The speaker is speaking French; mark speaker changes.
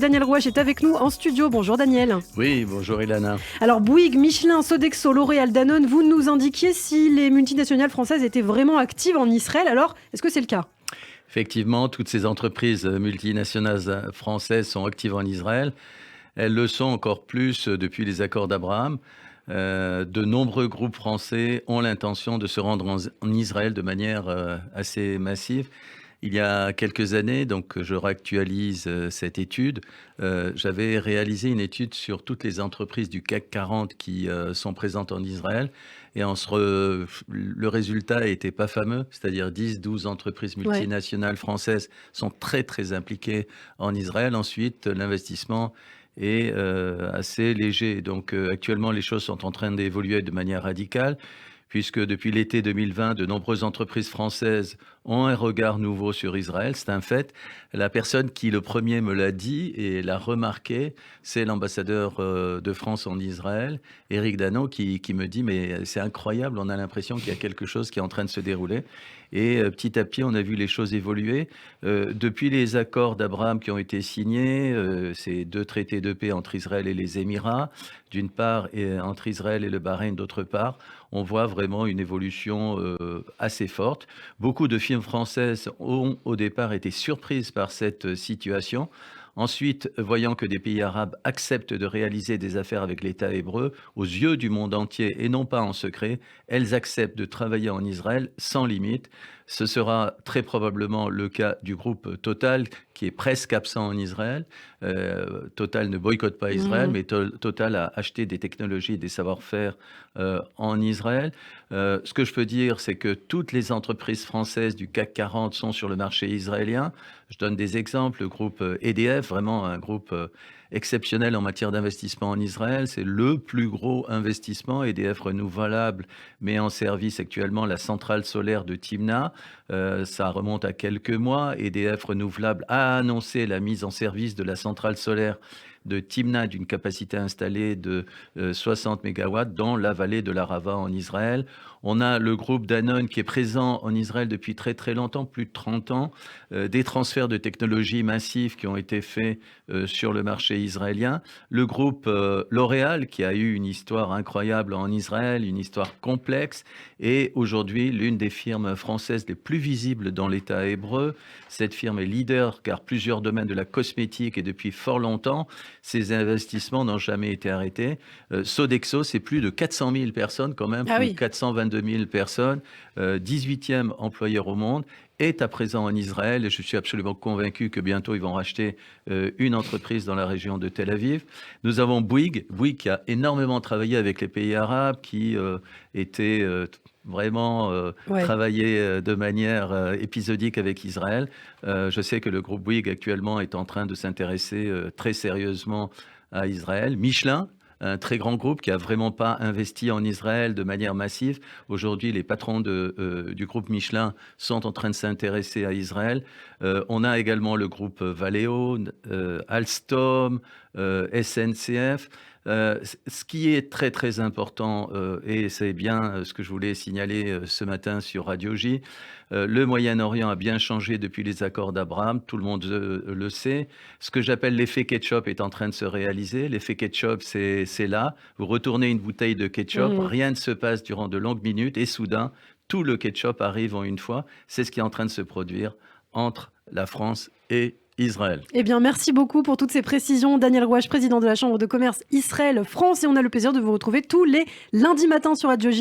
Speaker 1: Daniel Rouache est avec nous en studio. Bonjour Daniel.
Speaker 2: Oui, bonjour Ilana.
Speaker 1: Alors Bouygues, Michelin, Sodexo, L'Oréal, Danone, vous nous indiquiez si les multinationales françaises étaient vraiment actives en Israël. Alors, est-ce que c'est le cas ?
Speaker 2: Effectivement, toutes ces entreprises multinationales françaises sont actives en Israël. Elles le sont encore plus depuis les accords d'Abraham. De nombreux groupes français ont l'intention de se rendre en Israël de manière assez massive. Il y a quelques années, donc je réactualise cette étude, j'avais réalisé une étude sur toutes les entreprises du CAC 40 qui sont présentes en Israël. Et le résultat n'était pas fameux, c'est-à-dire 10-12 entreprises multinationales françaises sont très très impliquées en Israël. Ensuite, l'investissement est assez léger. Donc actuellement, les choses sont en train d'évoluer de manière radicale, puisque depuis l'été 2020, de nombreuses entreprises françaises ont un regard nouveau sur Israël. C'est un fait. La personne qui le premier me l'a dit et l'a remarqué, c'est l'ambassadeur de France en Israël, Éric Danon, qui me dit « mais c'est incroyable, on a l'impression qu'il y a quelque chose qui est en train de se dérouler ». Et petit à petit, on a vu les choses évoluer. Depuis les accords d'Abraham qui ont été signés, ces 2 traités de paix entre Israël et les Émirats, d'une part, et entre Israël et le Bahreïn, d'autre part, on voit vraiment une évolution assez forte. Beaucoup de firmes françaises ont au départ été surprises par cette situation. Ensuite, voyant que des pays arabes acceptent de réaliser des affaires avec l'État hébreu, aux yeux du monde entier et non pas en secret, elles acceptent de travailler en Israël sans limite. Ce sera très probablement le cas du groupe Total, qui est presque absent en Israël. Total ne boycotte pas Israël, mais Total a acheté des technologies et des savoir-faire en Israël. Ce que je peux dire, c'est que toutes les entreprises françaises du CAC 40 sont sur le marché israélien. Je donne des exemples. Le groupe EDF, vraiment un groupe exceptionnel en matière d'investissement en Israël. C'est le plus gros investissement. EDF Renouvelable met en service actuellement la centrale solaire de Timna. Ça remonte à quelques mois. EDF Renouvelable a annoncé la mise en service de la centrale solaire de Timna d'une capacité installée de 60 MW dans la vallée de l'Arava en Israël. On a le groupe Danone qui est présent en Israël depuis très très longtemps, plus de 30 ans. Des transferts de technologies massifs qui ont été faits sur le marché israélien. Le groupe L'Oréal qui a eu une histoire incroyable en Israël, une histoire complexe, et aujourd'hui l'une des firmes françaises les plus visibles dans l'État hébreu. Cette firme est leader car plusieurs domaines de la cosmétique et depuis fort longtemps, ces investissements n'ont jamais été arrêtés. Sodexo, c'est plus de 400 000 personnes quand même, plus de 422 000 personnes, 18e employeur au monde, est à présent en Israël et je suis absolument convaincu que bientôt ils vont racheter une entreprise dans la région de Tel Aviv. Nous avons Bouygues qui a énormément travaillé avec les pays arabes, qui était vraiment travaillé de manière épisodique avec Israël. Je sais que le groupe Bouygues actuellement est en train de s'intéresser très sérieusement à Israël. Michelin, un très grand groupe qui a vraiment pas investi en Israël de manière massive. Aujourd'hui, les patrons du groupe Michelin sont en train de s'intéresser à Israël. On a également le groupe Valeo, Alstom, SNCF. Ce qui est très très important, et c'est bien ce que je voulais signaler ce matin sur Radio J, le Moyen-Orient a bien changé depuis les accords d'Abraham, tout le monde le sait. Ce que j'appelle l'effet ketchup est en train de se réaliser. L'effet ketchup, c'est là. Vous retournez une bouteille de ketchup, rien ne se passe durant de longues minutes, et soudain, tout le ketchup arrive en une fois. C'est ce qui est en train de se produire entre la France et Israël.
Speaker 1: Eh bien, merci beaucoup pour toutes ces précisions. Daniel Rouache, président de la Chambre de commerce Israël-France. Et on a le plaisir de vous retrouver tous les lundis matins sur Radio J.